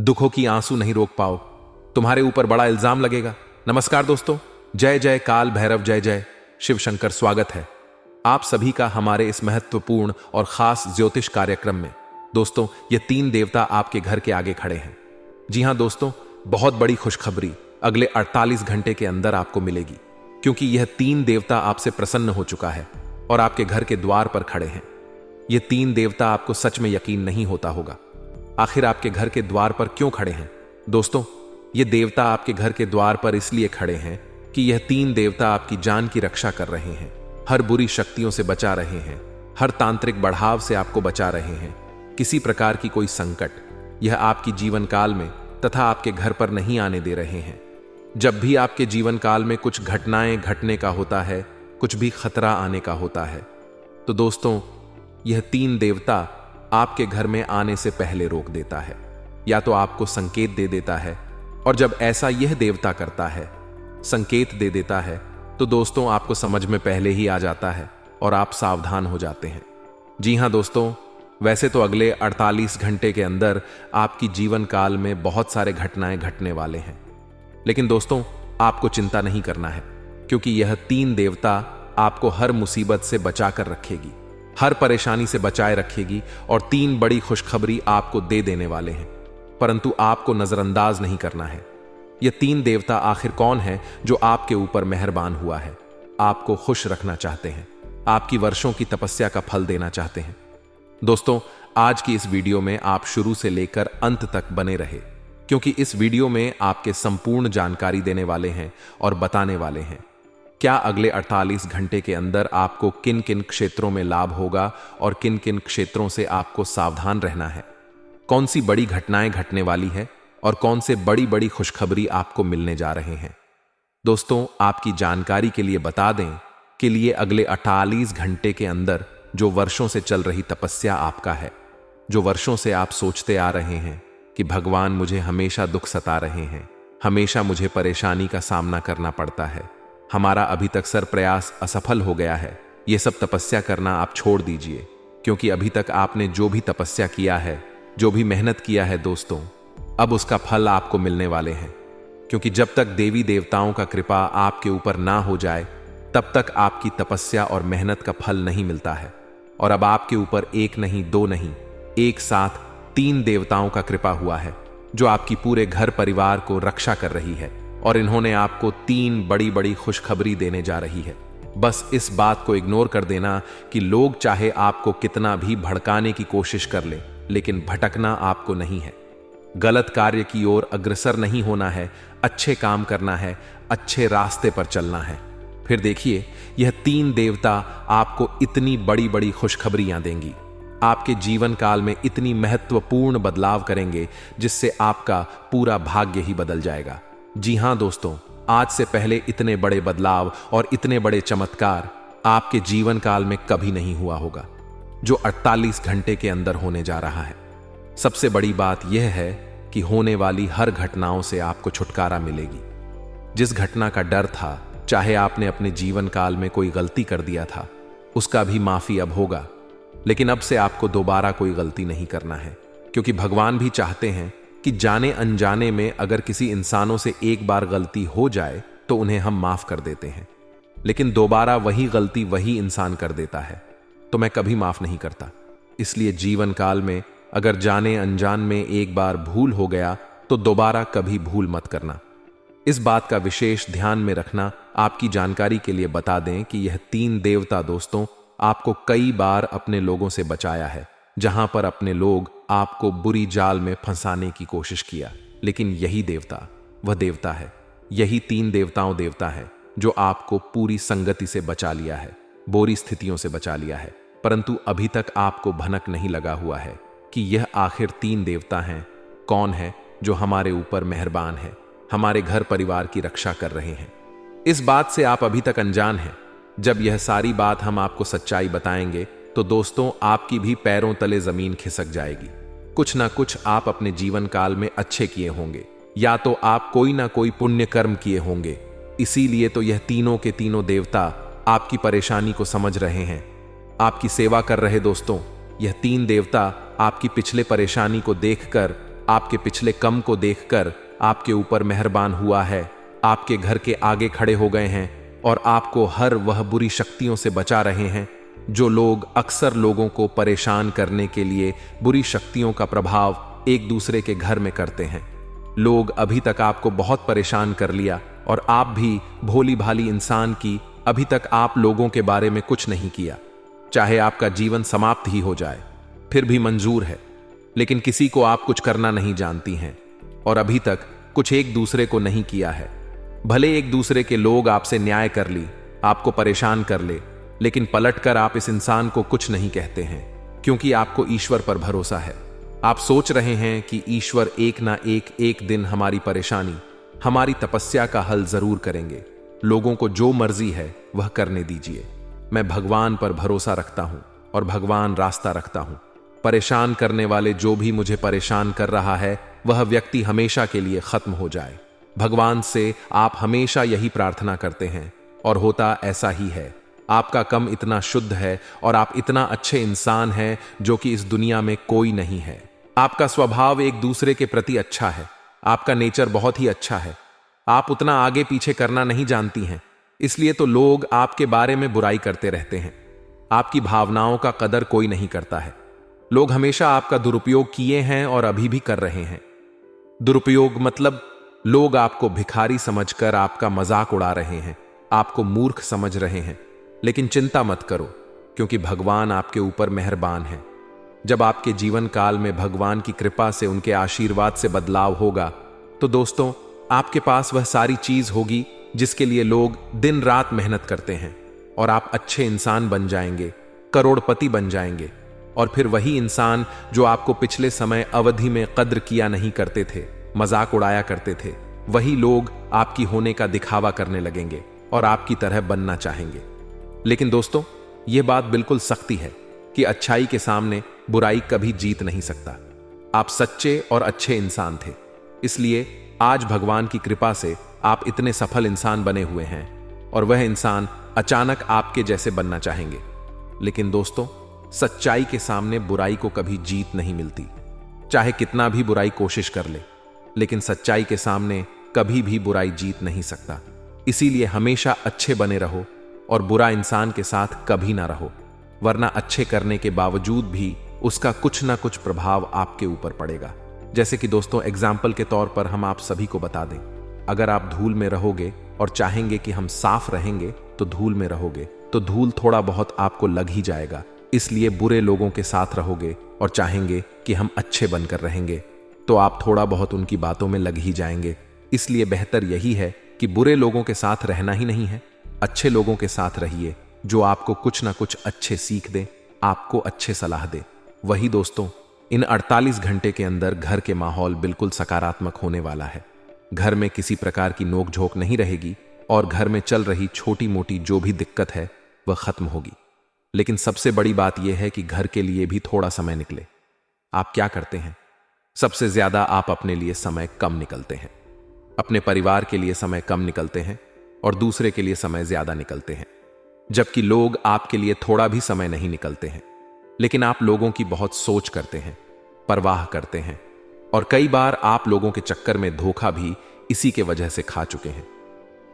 दुखों की आंसू नहीं रोक पाओ, तुम्हारे ऊपर बड़ा इल्जाम लगेगा। नमस्कार दोस्तों, जय जय काल भैरव, जय जय शिव शंकर। स्वागत है आप सभी का हमारे इस महत्वपूर्ण और खास ज्योतिष कार्यक्रम में। दोस्तों, ये 3 देवता आपके घर के आगे खड़े हैं। जी हां दोस्तों, बहुत बड़ी खुशखबरी अगले 48 घंटे के अंदर आपको मिलेगी, क्योंकि यह 3 देवता आपसे प्रसन्न हो चुका है और आपके घर के द्वार पर खड़े हैं। ये 3 देवता आपको सच में यकीन नहीं होता होगा, आखिर आपके घर के द्वार पर क्यों खड़े हैं। दोस्तों, ये देवता आपके घर के द्वार पर इसलिए खड़े हैं कि यह 3 देवता आपकी जान की रक्षा कर रहे हैं, हर बुरी शक्तियों से बचा रहे हैं, हर तांत्रिक बढ़ाव से आपको बचा रहे हैं। किसी प्रकार की कोई संकट यह आपकी जीवन काल में तथा आपके घर पर नहीं आने दे रहे हैं। जब भी आपके जीवन काल में कुछ घटनाएं घटने का होता है, कुछ भी खतरा आने का होता है, तो दोस्तों यह 3 देवता आपके घर में आने से पहले रोक देता है, या तो आपको संकेत दे देता है। और जब ऐसा यह देवता करता है, संकेत दे देता है, तो दोस्तों आपको समझ में पहले ही आ जाता है और आप सावधान हो जाते हैं। जी हां दोस्तों, वैसे तो अगले 48 घंटे के अंदर आपकी जीवन काल में बहुत सारे घटनाएं घटने वाले हैं, लेकिन दोस्तों आपको चिंता नहीं करना है, क्योंकि यह 3 देवता आपको हर मुसीबत से बचा कर रखेगी, हर परेशानी से बचाए रखेगी और 3 बड़ी खुशखबरी आपको दे देने वाले हैं। परंतु आपको नजरअंदाज नहीं करना है। ये 3 देवता आखिर कौन है जो आपके ऊपर मेहरबान हुआ है, आपको खुश रखना चाहते हैं, आपकी वर्षों की तपस्या का फल देना चाहते हैं। दोस्तों, आज की इस वीडियो में आप शुरू से लेकर अंत तक बने रहे, क्योंकि इस वीडियो में आपके संपूर्ण जानकारी देने वाले हैं और बताने वाले हैं क्या अगले 48 घंटे के अंदर आपको किन किन क्षेत्रों में लाभ होगा और किन किन क्षेत्रों से आपको सावधान रहना है, कौन सी बड़ी घटनाएं घटने वाली है और कौन से बड़ी बड़ी खुशखबरी आपको मिलने जा रहे हैं। दोस्तों, आपकी जानकारी के लिए बता दें कि लिए अगले 48 घंटे के अंदर जो वर्षों से चल रही तपस्या आपका है, जो वर्षों से आप सोचते आ रहे हैं कि भगवान मुझे हमेशा दुख सता रहे हैं, हमेशा मुझे परेशानी का सामना करना पड़ता है, हमारा अभी तक सर प्रयास असफल हो गया है, ये सब तपस्या करना आप छोड़ दीजिए, क्योंकि अभी तक आपने जो भी तपस्या किया है, जो भी मेहनत किया है दोस्तों, अब उसका फल आपको मिलने वाले हैं। क्योंकि जब तक देवी देवताओं का कृपा आपके ऊपर ना हो जाए, तब तक आपकी तपस्या और मेहनत का फल नहीं मिलता है। और अब आपके ऊपर 1 नहीं 2 नहीं, एक साथ 3 देवताओं का कृपा हुआ है, जो आपकी पूरे घर परिवार को रक्षा कर रही है, और इन्होंने आपको 3 बड़ी बड़ी खुशखबरी देने जा रही है। बस इस बात को इग्नोर कर देना कि लोग चाहे आपको कितना भी भड़काने की कोशिश कर ले, लेकिन भटकना आपको नहीं है, गलत कार्य की ओर अग्रसर नहीं होना है, अच्छे काम करना है, अच्छे रास्ते पर चलना है। फिर देखिए, यह 3 देवता आपको इतनी बड़ी बड़ी खुशखबरियां देंगी, आपके जीवन काल में इतनी महत्वपूर्ण बदलाव करेंगे, जिससे आपका पूरा भाग्य ही बदल जाएगा। जी हां दोस्तों, आज से पहले इतने बड़े बदलाव और इतने बड़े चमत्कार आपके जीवन काल में कभी नहीं हुआ होगा, जो 48 घंटे के अंदर होने जा रहा है। सबसे बड़ी बात यह है कि होने वाली हर घटनाओं से आपको छुटकारा मिलेगी। जिस घटना का डर था, चाहे आपने अपने जीवन काल में कोई गलती कर दिया था, उसका भी माफी अब होगा, लेकिन अब से आपको दोबारा कोई गलती नहीं करना है, क्योंकि भगवान भी चाहते हैं कि जाने अनजाने में अगर किसी इंसानों से एक बार गलती हो जाए तो उन्हें हम माफ कर देते हैं, लेकिन दोबारा वही गलती वही इंसान कर देता है तो मैं कभी माफ नहीं करता। इसलिए जीवन काल में अगर जाने अनजान में एक बार भूल हो गया तो दोबारा कभी भूल मत करना। इस बात का विशेष ध्यान में रखना। आपकी जानकारी के लिए बता दें कि यह 3 देवता दोस्तों आपको कई बार अपने लोगों से बचाया है, जहां पर अपने लोग आपको बुरी जाल में फंसाने की कोशिश किया, लेकिन यही देवता वह देवता है, यही 3 देवता है जो आपको पूरी संगति से बचा लिया है, बुरी स्थितियों से बचा लिया है। परंतु अभी तक आपको भनक नहीं लगा हुआ है कि यह आखिर 3 देवता हैं कौन है जो हमारे ऊपर मेहरबान है, हमारे घर परिवार की रक्षा कर रहे हैं। इस बात से आप अभी तक अनजान हैं। जब यह सारी बात हम आपको सच्चाई बताएंगे तो दोस्तों आपकी भी पैरों तले जमीन खिसक जाएगी। कुछ ना कुछ आप अपने जीवन काल में अच्छे किए होंगे, या तो आप कोई ना कोई पुण्य कर्म किए होंगे, इसीलिए तो यह तीनों के तीनों देवता आपकी परेशानी को समझ रहे हैं, आपकी सेवा कर रहे। दोस्तों, यह 3 देवता आपकी पिछले परेशानी को देखकर आपके पिछले कम को देखकर आपके ऊपर मेहरबान हुआ है, आपके घर के आगे खड़े हो गए हैं और आपको हर वह बुरी शक्तियों से बचा रहे हैं जो लोग अक्सर लोगों को परेशान करने के लिए बुरी शक्तियों का प्रभाव एक दूसरे के घर में करते हैं। लोग अभी तक आपको बहुत परेशान कर लिया और आप भी भोली भाली इंसान की अभी तक आप लोगों के बारे में कुछ नहीं किया। चाहे आपका जीवन समाप्त ही हो जाए फिर भी मंजूर है, लेकिन किसी को आप कुछ करना नहीं जानती हैं और अभी तक कुछ एक दूसरे को नहीं किया है। भले एक दूसरे के लोग आपसे न्याय कर ली, आपको परेशान कर ले, लेकिन पलटकर आप इस इंसान को कुछ नहीं कहते हैं क्योंकि आपको ईश्वर पर भरोसा है। आप सोच रहे हैं कि ईश्वर एक ना एक दिन हमारी परेशानी, हमारी तपस्या का हल जरूर करेंगे। लोगों को जो मर्जी है वह करने दीजिए। मैं भगवान पर भरोसा रखता हूं और भगवान रास्ता रखता हूं। परेशान करने वाले जो भी मुझे परेशान कर रहा है वह व्यक्ति हमेशा के लिए खत्म हो जाए। भगवान से आप हमेशा यही प्रार्थना करते हैं और होता ऐसा ही है। आपका कम इतना शुद्ध है और आप इतना अच्छे इंसान हैं जो कि इस दुनिया में कोई नहीं है। आपका स्वभाव एक दूसरे के प्रति अच्छा है। आपका नेचर बहुत ही अच्छा है। आप उतना आगे पीछे करना नहीं जानती हैं, इसलिए तो लोग आपके बारे में बुराई करते रहते हैं। आपकी भावनाओं का कदर कोई नहीं करता है। लोग हमेशा आपका दुरुपयोग किए हैं और अभी भी कर रहे हैं। दुरुपयोग मतलब लोग आपको भिखारी समझकर आपका मजाक उड़ा रहे हैं, आपको मूर्ख समझ रहे हैं। लेकिन चिंता मत करो क्योंकि भगवान आपके ऊपर मेहरबान है। जब आपके जीवन काल में भगवान की कृपा से, उनके आशीर्वाद से बदलाव होगा तो दोस्तों आपके पास वह सारी चीज होगी जिसके लिए लोग दिन रात मेहनत करते हैं और आप अच्छे इंसान बन जाएंगे, करोड़पति बन जाएंगे। और फिर वही इंसान जो आपको पिछले समय अवधि में कद्र किया नहीं करते थे, मजाक उड़ाया करते थे, वही लोग आपकी होने का दिखावा करने लगेंगे और आपकी तरह बनना चाहेंगे। लेकिन दोस्तों यह बात बिल्कुल सख्ती है कि अच्छाई के सामने बुराई कभी जीत नहीं सकता। आप सच्चे और अच्छे इंसान थे, इसलिए आज भगवान की कृपा से आप इतने सफल इंसान बने हुए हैं और वह इंसान अचानक आपके जैसे बनना चाहेंगे। लेकिन दोस्तों सच्चाई के सामने बुराई को कभी जीत नहीं मिलती। चाहे कितना भी बुराई कोशिश कर ले, लेकिन सच्चाई के सामने कभी भी बुराई जीत नहीं सकता। इसीलिए हमेशा अच्छे बने रहो और बुरा इंसान के साथ कभी ना रहो, वरना अच्छे करने के बावजूद भी उसका कुछ ना कुछ प्रभाव आपके ऊपर पड़ेगा। जैसे कि दोस्तों एग्जाम्पल के तौर पर हम आप सभी को बता दें, अगर आप धूल में रहोगे और चाहेंगे कि हम साफ रहेंगे तो धूल में रहोगे तो धूल थोड़ा बहुत आपको लग ही जाएगा। इसलिए बुरे लोगों के साथ रहोगे और चाहेंगे कि हम अच्छे बनकर रहेंगे तो आप थोड़ा बहुत उनकी बातों में लग ही जाएंगे। इसलिए बेहतर यही है कि बुरे लोगों के साथ रहना ही नहीं है, अच्छे लोगों के साथ रहिए जो आपको कुछ ना कुछ अच्छे सीख दे, आपको अच्छे सलाह दे। वही दोस्तों इन 48 घंटे के अंदर घर के माहौल बिल्कुल सकारात्मक होने वाला है। घर में किसी प्रकार की नोकझोंक नहीं रहेगी और घर में चल रही छोटी मोटी जो भी दिक्कत है वह खत्म होगी। लेकिन सबसे बड़ी बात यह है कि घर के लिए भी थोड़ा समय निकले। आप क्या करते हैं? सबसे ज्यादा आप अपने लिए समय कम निकलते हैं, अपने परिवार के लिए समय कम निकलते हैं और दूसरे के लिए समय ज्यादा निकलते हैं, जबकि लोग आपके लिए थोड़ा भी समय नहीं निकलते हैं। लेकिन आप लोगों की बहुत सोच करते हैं, परवाह करते हैं और कई बार आप लोगों के चक्कर में धोखा भी इसी के वजह से खा चुके हैं।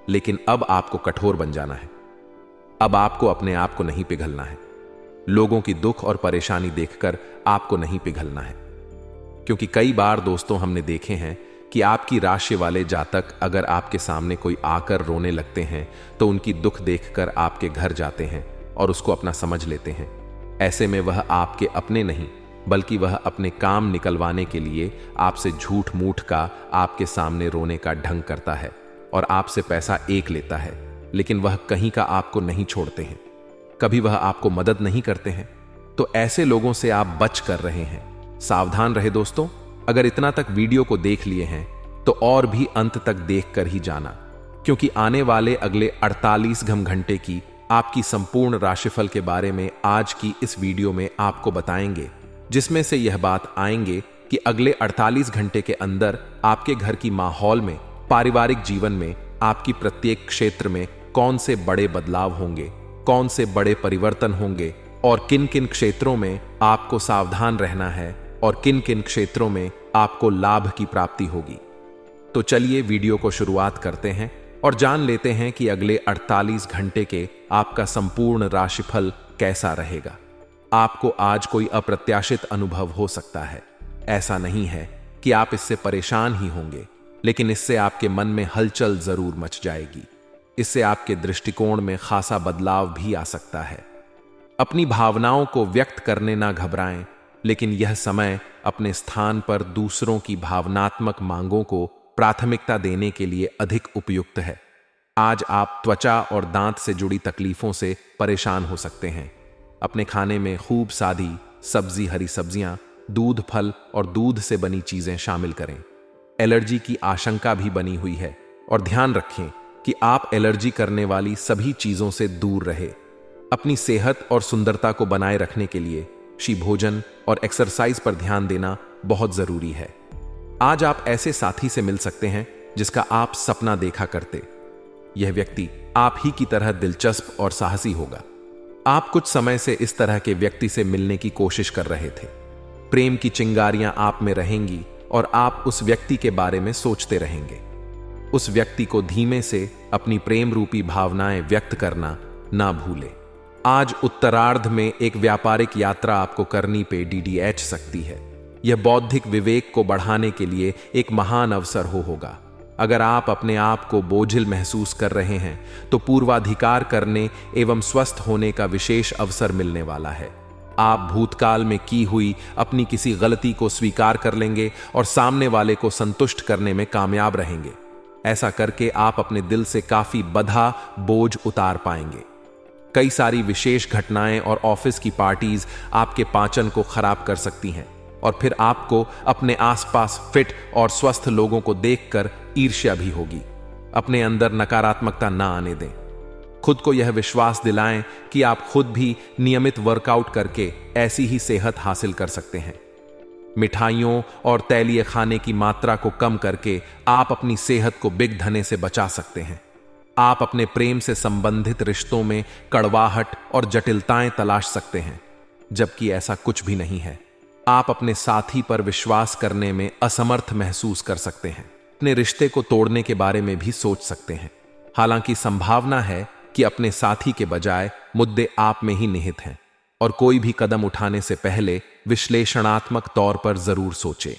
लेकिन अब आपको कठोर बन जाना है। अब आपको अपने आप को नहीं पिघलना है। लोगों की दुख और परेशानी देखकर आपको नहीं पिघलना है, क्योंकि कई बार दोस्तों हमने देखे हैं कि आपकी राशि वाले जातक अगर आपके सामने कोई आकर रोने लगते हैं तो उनकी दुख देखकर आपके घर जाते हैं और उसको अपना समझ लेते हैं। ऐसे में वह आपके अपने नहीं बल्कि वह अपने काम निकलवाने के लिए आपसे झूठ मूठ का आपके सामने रोने का ढंग करता है और आपसे पैसा एक लेता है, लेकिन वह कहीं का आपको नहीं छोड़ते हैं, कभी वह आपको मदद नहीं करते हैं। तो ऐसे लोगों से आप बच कर रहे हैं। सावधान रहे दोस्तों। अगर इतना तक वीडियो को देख लिए हैं तो और भी अंत तक देख कर ही जाना, क्योंकि आने वाले अगले 48 घंटे की आपकी संपूर्ण राशिफल के बारे में आज की इस वीडियो में आपको बताएंगे, जिसमें से यह बात आएंगे कि अगले 48 घंटे के अंदर आपके घर की माहौल में, पारिवारिक जीवन में, आपकी प्रत्येक क्षेत्र में कौन से बड़े बदलाव होंगे, कौन से बड़े परिवर्तन होंगे और किन किन क्षेत्रों में आपको सावधान रहना है और किन किन क्षेत्रों में आपको लाभ की प्राप्ति होगी। तो चलिए वीडियो को शुरुआत करते हैं और जान लेते हैं कि अगले 48 घंटे के आपका संपूर्ण राशिफल कैसा रहेगा। आपको आज कोई अप्रत्याशित अनुभव हो सकता है। ऐसा नहीं है कि आप इससे परेशान ही होंगे, लेकिन इससे आपके मन में हलचल जरूर मच जाएगी। इससे आपके दृष्टिकोण में खासा बदलाव भी आ सकता है। अपनी भावनाओं को व्यक्त करने ना घबराएं, लेकिन यह समय अपने स्थान पर दूसरों की भावनात्मक मांगों को प्राथमिकता देने के लिए अधिक उपयुक्त है। आज आप त्वचा और दांत से जुड़ी तकलीफों से परेशान हो सकते हैं। अपने खाने में खूब सादी सब्जी, हरी सब्जियां, दूध, फल और दूध से बनी चीजें शामिल करें। एलर्जी की आशंका भी बनी हुई है और ध्यान रखें कि आप एलर्जी करने वाली सभी चीजों से दूर रहे। अपनी सेहत और सुंदरता को बनाए रखने के लिए भोजन और एक्सरसाइज पर ध्यान देना बहुत जरूरी है। आज आप ऐसे साथी से मिल सकते हैं जिसका आप सपना देखा करते। यह व्यक्ति आप ही की तरह दिलचस्प और साहसी होगा। आप कुछ समय से इस तरह के व्यक्ति से मिलने की कोशिश कर रहे थे। प्रेम की चिंगारियां आप में रहेंगी और आप उस व्यक्ति के बारे में सोचते रहेंगे। उस व्यक्ति को धीमे से अपनी प्रेम रूपी भावनाएं व्यक्त करना ना भूलें। आज उत्तरार्ध में एक व्यापारिक यात्रा आपको करनी पे DDH सकती है। यह बौद्धिक विवेक को बढ़ाने के लिए एक महान अवसर होगा। अगर आप अपने आप को बोझिल महसूस कर रहे हैं तो पूर्वाधिकार करने एवं स्वस्थ होने का विशेष अवसर मिलने वाला है। आप भूतकाल में की हुई अपनी किसी गलती को स्वीकार कर लेंगे और सामने वाले को संतुष्ट करने में कामयाब रहेंगे। ऐसा करके आप अपने दिल से काफी बंधा बोझ उतार पाएंगे। कई सारी विशेष घटनाएं और ऑफिस की पार्टीज आपके पाचन को खराब कर सकती हैं और फिर आपको अपने आसपास फिट और स्वस्थ लोगों को देखकर ईर्ष्या भी होगी। अपने अंदर नकारात्मकता ना आने दें। खुद को यह विश्वास दिलाएं कि आप खुद भी नियमित वर्कआउट करके ऐसी ही सेहत हासिल कर सकते हैं। मिठाइयों और तैलीय खाने की मात्रा को कम करके आप अपनी सेहत को बिग धने से बचा सकते हैं। आप अपने प्रेम से संबंधित रिश्तों में कड़वाहट और जटिलताएं तलाश सकते हैं, जबकि ऐसा कुछ भी नहीं है। आप अपने साथी पर विश्वास करने में असमर्थ महसूस कर सकते हैं। अपने रिश्ते को तोड़ने के बारे में भी सोच सकते हैं। हालांकि संभावना है कि अपने साथी के बजाय मुद्दे आप में ही निहित हैं और कोई भी कदम उठाने से पहले विश्लेषणात्मक तौर पर जरूर सोचें।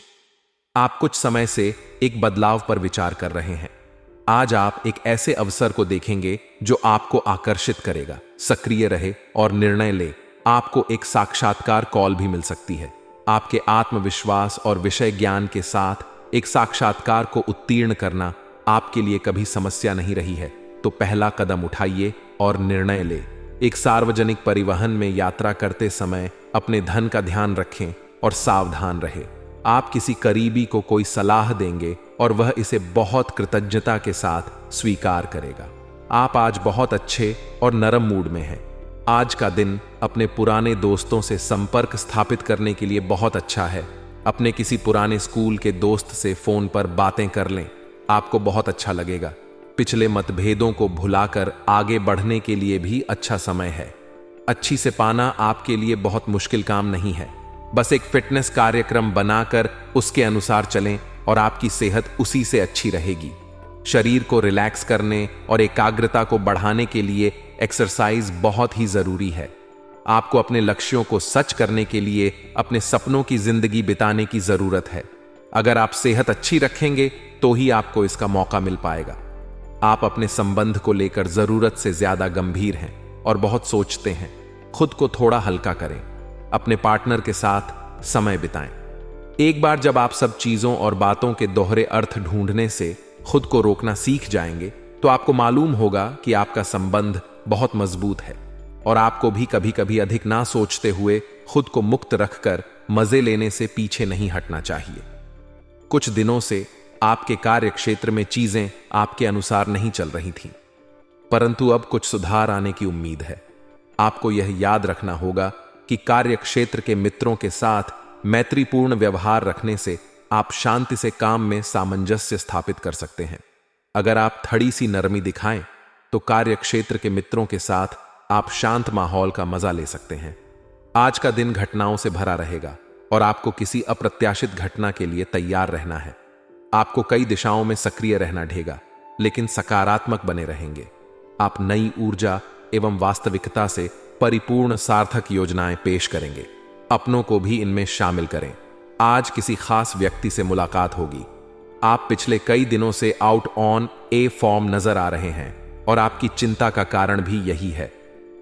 आप कुछ समय से एक बदलाव पर विचार कर रहे हैं। आज आप एक ऐसे अवसर को देखेंगे जो आपको आकर्षित करेगा। सक्रिय रहे और निर्णय ले। आपको एक साक्षात्कार कॉल भी मिल सकती है। आपके आत्मविश्वास और विषय ज्ञान के साथ एक साक्षात्कार को उत्तीर्ण करना आपके लिए कभी समस्या नहीं रही है, तो पहला कदम उठाइए और निर्णय ले। एक सार्वजनिक परिवहन में यात्रा करते समय अपने धन का ध्यान रखें और सावधान रहें। आप किसी करीबी को कोई सलाह देंगे और वह इसे बहुत कृतज्ञता के साथ स्वीकार करेगा। आप आज बहुत अच्छे और नरम मूड में हैं। आज का दिन अपने पुराने दोस्तों से संपर्क स्थापित करने के लिए बहुत अच्छा है। अपने किसी पुराने स्कूल के दोस्त से फोन पर बातें कर लें, आपको बहुत अच्छा लगेगा। पिछले मतभेदों को भुलाकर आगे बढ़ने के लिए भी अच्छा समय है। अच्छी से पाना आपके लिए बहुत मुश्किल काम नहीं है। बस एक फिटनेस कार्यक्रम बनाकर उसके अनुसार चलें और आपकी सेहत उसी से अच्छी रहेगी। शरीर को रिलैक्स करने और एकाग्रता को बढ़ाने के लिए एक्सरसाइज बहुत ही जरूरी है। आपको अपने लक्ष्यों को सच करने के लिए अपने सपनों की जिंदगी बिताने की जरूरत है। अगर आप सेहत अच्छी रखेंगे तो ही आपको इसका मौका मिल पाएगा। आप अपने संबंध को लेकर जरूरत से ज्यादा गंभीर हैं और बहुत सोचते हैं। खुद को थोड़ा हल्का करें। अपने पार्टनर के साथ समय बिताएं। एक बार जब आप सब चीजों और बातों के दोहरे अर्थ ढूंढने से खुद को रोकना सीख जाएंगे तो आपको मालूम होगा कि आपका संबंध बहुत मजबूत है और आपको भी कभी कभी अधिक ना सोचते हुए खुद को मुक्त रखकर मजे लेने से पीछे नहीं हटना चाहिए। कुछ दिनों से आपके कार्य क्षेत्र में चीजें आपके अनुसार नहीं चल रही थीं, परंतु अब कुछ सुधार आने की उम्मीद है। आपको यह याद रखना होगा कि कार्य क्षेत्र के मित्रों के साथ मैत्रीपूर्ण व्यवहार रखने से आप शांति से काम में सामंजस्य स्थापित कर सकते हैं। अगर आप थोड़ी सी नरमी दिखाएं तो कार्य क्षेत्र के मित्रों के साथ आप शांत माहौल का मजा ले सकते हैं। आज का दिन घटनाओं से भरा रहेगा। और आपको किसी अप्रत्याशित घटना के लिए तैयार रहना है। आपको कई दिशाओं में सक्रिय रहना ढेगा, लेकिन सकारात्मक बने रहेंगे। आप नई ऊर्जा एवं वास्तविकता से परिपूर्ण सार्थक योजनाएं पेश करेंगे। अपनों को भी इनमें शामिल करें। आज किसी खास व्यक्ति से मुलाकात होगी। आप पिछले कई दिनों से आउट ऑन ए फॉर्म नजर आ रहे हैं और आपकी चिंता का कारण भी यही है।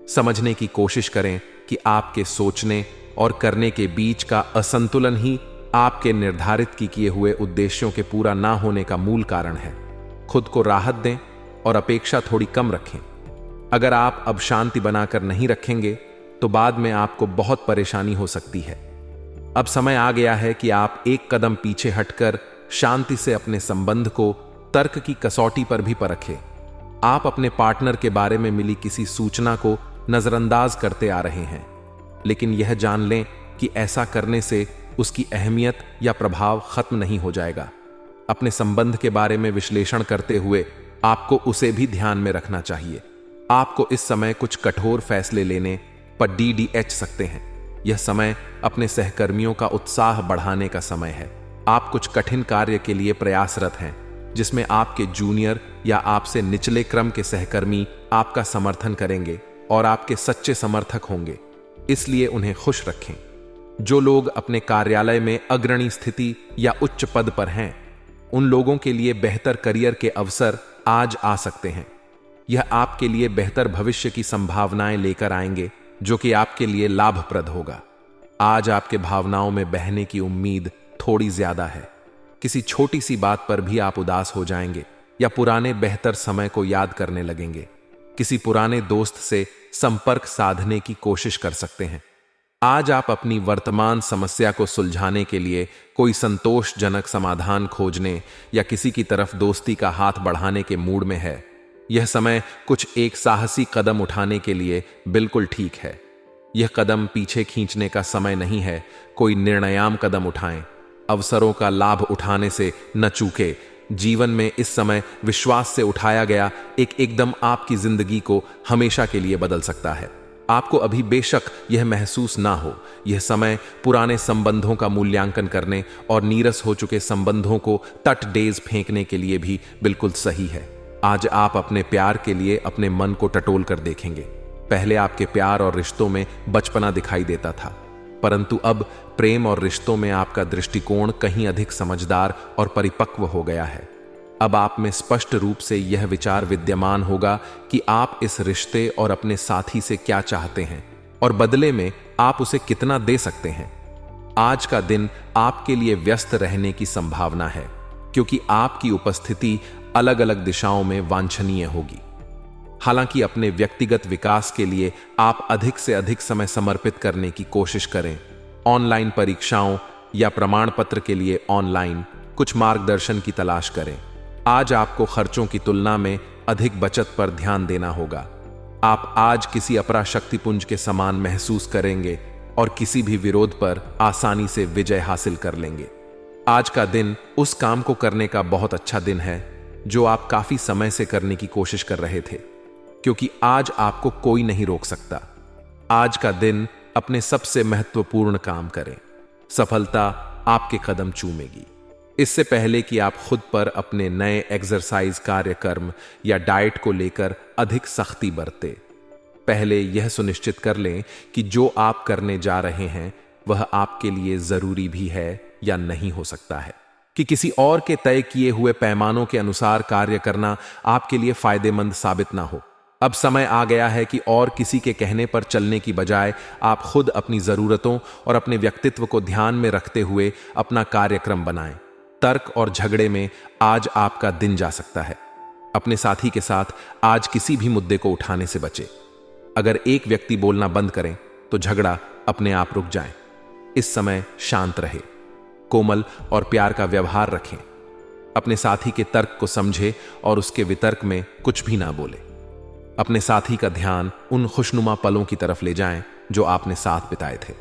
समझने की कोशिश करें कि आपके सोचने और करने के बीच का असंतुलन ही आपके निर्धारित किए हुए उद्देश्यों के पूरा ना होने का मूल कारण है। खुद को राहत दें और अपेक्षा थोड़ी कम रखें। अगर आप अब शांति बनाकर नहीं रखेंगे तो बाद में आपको बहुत परेशानी हो सकती है। अब समय आ गया है कि आप एक कदम पीछे हटकर शांति से अपने संबंध को तर्क की कसौटी पर भी परखें। आप अपने पार्टनर के बारे में मिली किसी सूचना को नजरअंदाज करते आ रहे हैं, लेकिन यह जान लें कि ऐसा करने से उसकी अहमियत या प्रभाव खत्म नहीं हो जाएगा। अपने संबंध के बारे में विश्लेषण करते हुए आपको उसे भी ध्यान में रखना चाहिए। आपको इस समय कुछ कठोर फैसले लेने पर DDH सकते हैं। यह समय अपने सहकर्मियों का उत्साह बढ़ाने का समय है। आप कुछ कठिन कार्य के लिए प्रयासरत हैं, जिसमें आपके जूनियर या आपसे निचले क्रम के सहकर्मी आपका समर्थन करेंगे और आपके सच्चे समर्थक होंगे, इसलिए उन्हें खुश रखें। जो लोग अपने कार्यालय में अग्रणी स्थिति या उच्च पद पर हैं, उन लोगों के लिए बेहतर करियर के अवसर आज आ सकते हैं। यह आपके लिए बेहतर भविष्य की संभावनाएं लेकर आएंगे, जो कि आपके लिए लाभप्रद होगा। आज आपके भावनाओं में बहने की उम्मीद थोड़ी ज्यादा है। किसी छोटी सी बात पर भी आप उदास हो जाएंगे या पुराने बेहतर समय को याद करने लगेंगे। किसी पुराने दोस्त से संपर्क साधने की कोशिश कर सकते हैं। आज आप अपनी वर्तमान समस्या को सुलझाने के लिए कोई संतोषजनक समाधान खोजने या किसी की तरफ दोस्ती का हाथ बढ़ाने के मूड में है। यह समय कुछ एक साहसी कदम उठाने के लिए बिल्कुल ठीक है। यह कदम पीछे खींचने का समय नहीं है। कोई निर्णयाम कदम उठाएं। अवसरों का लाभ उठाने से न चूके। जीवन में इस समय विश्वास से उठाया गया एकदम आपकी जिंदगी को हमेशा के लिए बदल सकता है। आपको अभी बेशक यह महसूस ना हो, यह समय पुराने संबंधों का मूल्यांकन करने और नीरस हो चुके संबंधों को तट डेज फेंकने के लिए भी बिल्कुल सही है। आज आप अपने प्यार के लिए अपने मन को टटोल कर देखेंगे। पहले आपके प्यार और रिश्तों में बचपना दिखाई देता था, परंतु अब प्रेम और रिश्तों में आपका दृष्टिकोण कहीं अधिक समझदार और परिपक्व हो गया है। अब आप में स्पष्ट रूप से यह विचार विद्यमान होगा कि आप इस रिश्ते और अपने साथी से क्या चाहते हैं और बदले में आप उसे कितना दे सकते हैं। आज का दिन आपके लिए व्यस्त रहने की संभावना है, क्योंकि आपकी उपस्थिति अलग अलग दिशाओं में वांछनीय होगी। हालांकि अपने व्यक्तिगत विकास के लिए आप अधिक से अधिक समय समर्पित करने की कोशिश करें। ऑनलाइन परीक्षाओं या प्रमाण पत्र के लिए ऑनलाइन कुछ मार्गदर्शन की तलाश करें। आज आपको खर्चों की तुलना में अधिक बचत पर ध्यान देना होगा। आप आज किसी अपराशक्तिपुंज के समान महसूस करेंगे और किसी भी विरोध पर आसानी से विजय हासिल कर लेंगे। आज का दिन उस काम को करने का बहुत अच्छा दिन है जो आप काफी समय से करने की कोशिश कर रहे थे, क्योंकि आज आपको कोई नहीं रोक सकता। आज का दिन अपने सबसे महत्वपूर्ण काम करें। सफलता आपके कदम चूमेगी। इससे पहले कि आप खुद पर अपने नए एक्सरसाइज कार्यक्रम या डाइट को लेकर अधिक सख्ती बरतें, पहले यह सुनिश्चित कर लें कि जो आप करने जा रहे हैं वह आपके लिए जरूरी भी है या नहीं। हो सकता है कि किसी और के तय किए हुए पैमानों के अनुसार कार्य करना आपके लिए फायदेमंद साबित ना हो। अब समय आ गया है कि और किसी के कहने पर चलने की बजाय आप खुद अपनी जरूरतों और अपने व्यक्तित्व को ध्यान में रखते हुए अपना कार्यक्रम बनाएं। तर्क और झगड़े में आज आपका दिन जा सकता है। अपने साथी के साथ आज किसी भी मुद्दे को उठाने से बचें। अगर एक व्यक्ति बोलना बंद करें तो झगड़ा अपने आप रुक जाए। इस समय शांत रहे, कोमल और प्यार का व्यवहार रखें। अपने साथी के तर्क को समझे और उसके वितर्क में कुछ भी ना बोले। अपने साथी का ध्यान उन खुशनुमा पलों की तरफ ले जाएं जो आपने साथ बिताए थे।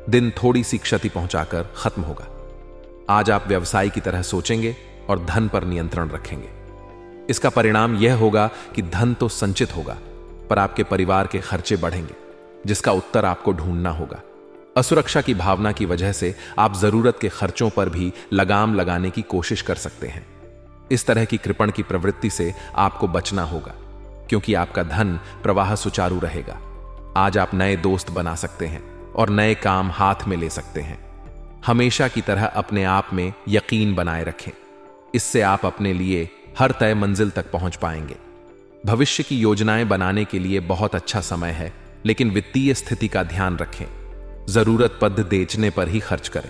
दिन थोड़ी सी क्षति पहुंचाकर खत्म होगा। आज आप व्यवसाय की तरह सोचेंगे और धन पर नियंत्रण रखेंगे। इसका परिणाम यह होगा कि धन तो संचित होगा, पर आपके परिवार के खर्चे बढ़ेंगे, जिसका उत्तर आपको ढूंढना होगा। असुरक्षा की भावना की वजह से आप जरूरत के खर्चों पर भी लगाम लगाने की कोशिश कर सकते हैं। इस तरह की कृपण की प्रवृत्ति से आपको बचना होगा, क्योंकि आपका धन प्रवाह सुचारू रहेगा। आज आप नए दोस्त बना सकते हैं और नए काम हाथ में ले सकते हैं। हमेशा की तरह अपने आप में यकीन बनाए रखें। इससे आप अपने लिए हर तय मंजिल तक पहुंच पाएंगे। भविष्य की योजनाएं बनाने के लिए बहुत अच्छा समय है, लेकिन वित्तीय स्थिति का ध्यान रखें। जरूरत पद बेचने पर ही खर्च करें।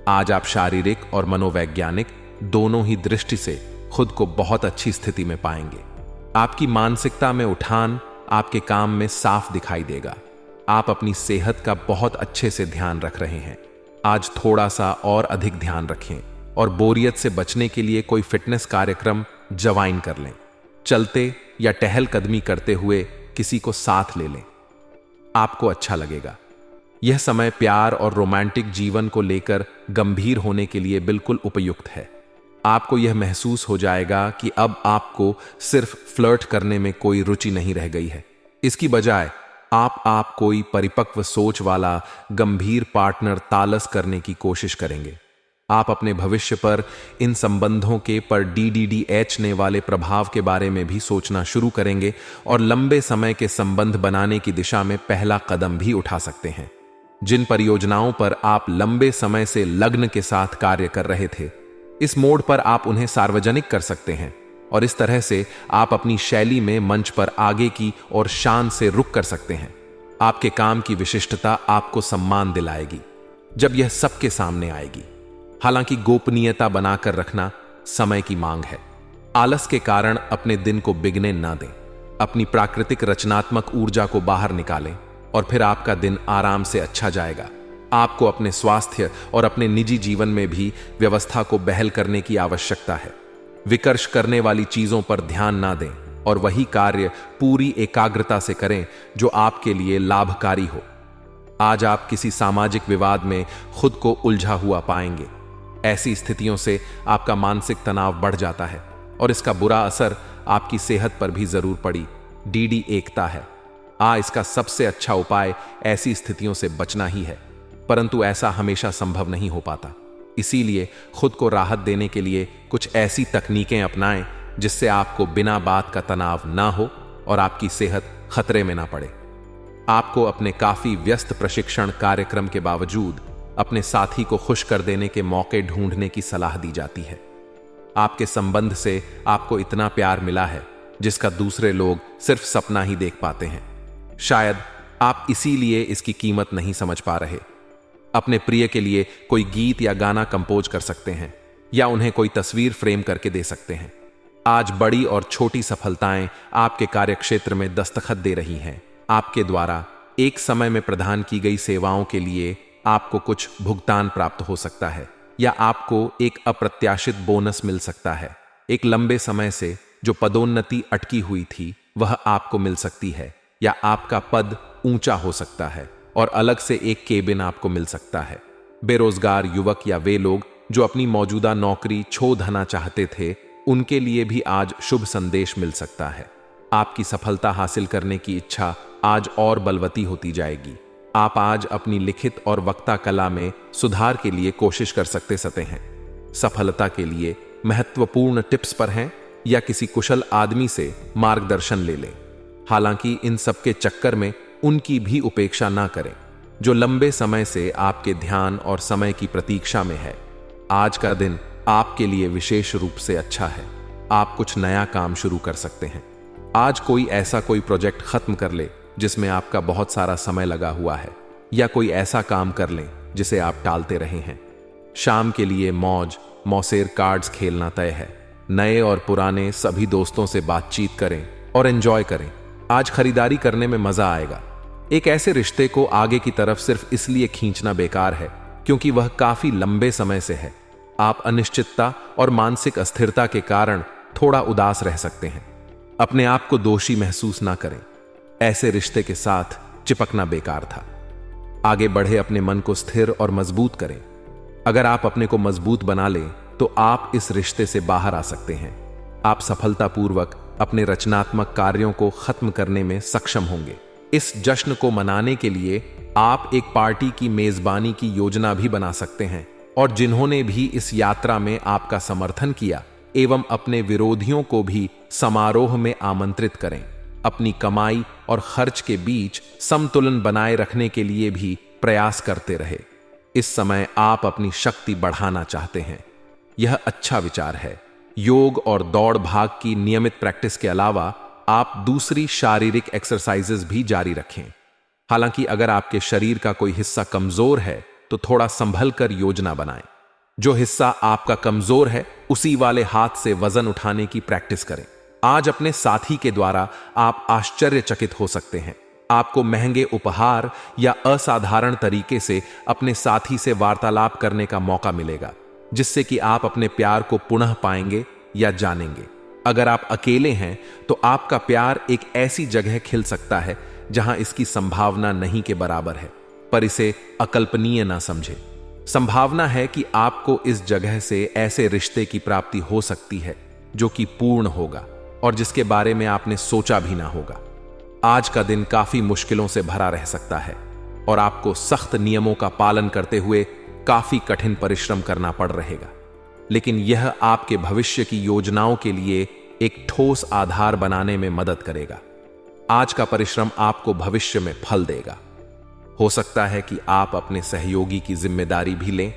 आज आप शारीरिक और मनोवैज्ञानिक दोनों ही दृष्टि से खुद को बहुत अच्छी स्थिति में पाएंगे। आपकी मानसिकता में उठान आपके काम में साफ दिखाई देगा। आप अपनी सेहत का बहुत अच्छे से ध्यान रख रहे हैं। आज थोड़ा सा और अधिक ध्यान रखें और बोरियत से बचने के लिए कोई फिटनेस कार्यक्रम ज्वाइन कर लें। चलते या टहलकदमी करते हुए किसी को साथ ले लें, आपको अच्छा लगेगा। यह समय प्यार और रोमांटिक जीवन को लेकर गंभीर होने के लिए बिल्कुल उपयुक्त है। आपको यह महसूस हो जाएगा कि अब आपको सिर्फ फ्लर्ट करने में कोई रुचि नहीं रह गई है। इसकी बजाय आप कोई परिपक्व सोच वाला गंभीर पार्टनर तालस करने की कोशिश करेंगे। आप अपने भविष्य पर इन संबंधों के पर DDDHने वाले प्रभाव के बारे में भी सोचना शुरू करेंगे और लंबे समय के संबंध बनाने की दिशा में पहला कदम भी उठा सकते हैं। जिन परियोजनाओं पर आप लंबे समय से लग्न के साथ कार्य कर रहे थे, इस मोड़ पर आप उन्हें सार्वजनिक कर सकते हैं और इस तरह से आप अपनी शैली में मंच पर आगे की और शान से रुक कर सकते हैं। आपके काम की विशिष्टता आपको सम्मान दिलाएगी जब यह सबके सामने आएगी। हालांकि गोपनीयता बनाकर रखना समय की मांग है। आलस के कारण अपने दिन को बिगने ना दें। अपनी प्राकृतिक रचनात्मक ऊर्जा को बाहर निकालें और फिर आपका दिन आराम से अच्छा जाएगा। आपको अपने स्वास्थ्य और अपने निजी जीवन में भी व्यवस्था को बहाल करने की आवश्यकता है। विकर्ष करने वाली चीजों पर ध्यान ना दें और वही कार्य पूरी एकाग्रता से करें जो आपके लिए लाभकारी हो। आज आप किसी सामाजिक विवाद में खुद को उलझा हुआ पाएंगे। ऐसी स्थितियों से आपका मानसिक तनाव बढ़ जाता है और इसका बुरा असर आपकी सेहत पर भी जरूर पड़ी। DD एकता है। इसका सबसे अच्छा उपाय ऐसी स्थितियों से बचना ही है, परंतु ऐसा हमेशा संभव नहीं हो पाता। इसीलिए खुद को राहत देने के लिए कुछ ऐसी तकनीकें अपनाएं जिससे आपको बिना बात का तनाव ना हो और आपकी सेहत खतरे में ना पड़े। आपको अपने काफी व्यस्त प्रशिक्षण कार्यक्रम के बावजूद अपने साथी को खुश कर देने के मौके ढूंढने की सलाह दी जाती है। आपके संबंध से आपको इतना प्यार मिला है जिसका दूसरे लोग सिर्फ सपना ही देख पाते हैं। शायद आप इसीलिए इसकी कीमत नहीं समझ पा रहे। अपने प्रिय के लिए कोई गीत या गाना कंपोज कर सकते हैं या उन्हें कोई तस्वीर फ्रेम करके दे सकते हैं। आज बड़ी और छोटी सफलताएं आपके कार्यक्षेत्र में दस्तखत दे रही हैं। आपके द्वारा एक समय में प्रदान की गई सेवाओं के लिए आपको कुछ भुगतान प्राप्त हो सकता है या आपको एक अप्रत्याशित बोनस मिल सकता है। एक लंबे समय से जो पदोन्नति अटकी हुई थी वह आपको मिल सकती है या आपका पद ऊंचा हो सकता है और अलग से एक केबिन आपको मिल सकता है। बेरोजगार युवक या वे लोग जो अपनी मौजूदा नौकरी छोड़ना चाहते थे, उनके लिए भी आज शुभ संदेश मिल सकता है। आपकी सफलता हासिल करने की इच्छा आज और बलवती होती जाएगी। आप आज अपनी लिखित और वक्ता कला में सुधार के लिए कोशिश कर सकते हैं। सफलता के लिए महत्वपूर्ण टिप्स पर हैं या किसी कुशल आदमी से मार्गदर्शन ले लें। हालांकि इन सब के चक्कर में उनकी भी उपेक्षा ना करें जो लंबे समय से आपके ध्यान और समय की प्रतीक्षा में है। आज का दिन आपके लिए विशेष रूप से अच्छा है। आप कुछ नया काम शुरू कर सकते हैं। आज कोई प्रोजेक्ट खत्म कर ले जिसमें आपका बहुत सारा समय लगा हुआ है या कोई ऐसा काम कर लें जिसे आप टालते रहे हैं। शाम के लिए मौसेर कार्ड्स खेलना तय है। नए और पुराने सभी दोस्तों से बातचीत करें और एंजॉय करें। आज खरीदारी करने में मजा आएगा। एक ऐसे रिश्ते को आगे की तरफ सिर्फ इसलिए खींचना बेकार है क्योंकि वह काफी लंबे समय से है। आप अनिश्चितता और मानसिक अस्थिरता के कारण थोड़ा उदास रह सकते हैं। अपने आप को दोषी महसूस ना करें। ऐसे रिश्ते के साथ चिपकना बेकार था। आगे बढ़े अपने मन को स्थिर और मजबूत करें। अगर आप अपने को मजबूत बना लें तो आप इस रिश्ते से बाहर आ सकते हैं। आप सफलतापूर्वक अपने रचनात्मक कार्यों को खत्म करने में सक्षम होंगे। इस जश्न को मनाने के लिए आप एक पार्टी की मेजबानी की योजना भी बना सकते हैं और जिन्होंने भी इस यात्रा में आपका समर्थन किया एवं अपने विरोधियों को भी समारोह में आमंत्रित करें। अपनी कमाई और खर्च के बीच संतुलन बनाए रखने के लिए भी प्रयास करते रहे। इस समय आप अपनी शक्ति बढ़ाना चाहते हैं, यह अच्छा विचार है। योग और दौड़ भाग की नियमित प्रैक्टिस के अलावा आप दूसरी शारीरिक एक्सरसाइजेज भी जारी रखें। हालांकि अगर आपके शरीर का कोई हिस्सा कमजोर है तो थोड़ा संभल कर योजना बनाएं। जो हिस्सा आपका कमजोर है उसी वाले हाथ से वजन उठाने की प्रैक्टिस करें। आज अपने साथी के द्वारा आप आश्चर्यचकित हो सकते हैं। आपको महंगे उपहार या असाधारण तरीके से अपने साथी से वार्तालाप करने का मौका मिलेगा, जिससे कि आप अपने प्यार को पुनः पाएंगे या जानेंगे। अगर आप अकेले हैं तो आपका प्यार एक ऐसी जगह खिल सकता है जहां इसकी संभावना नहीं के बराबर है, पर इसे अकल्पनीय ना समझे। संभावना है कि आपको इस जगह से ऐसे रिश्ते की प्राप्ति हो सकती है जो कि पूर्ण होगा और जिसके बारे में आपने सोचा भी ना होगा। आज का दिन काफी मुश्किलों से भरा रह सकता है और आपको सख्त नियमों का पालन करते हुए काफी कठिन परिश्रम करना पड़ रहेगा, लेकिन यह आपके भविष्य की योजनाओं के लिए एक ठोस आधार बनाने में मदद करेगा। आज का परिश्रम आपको भविष्य में फल देगा। हो सकता है कि आप अपने सहयोगी की जिम्मेदारी भी लें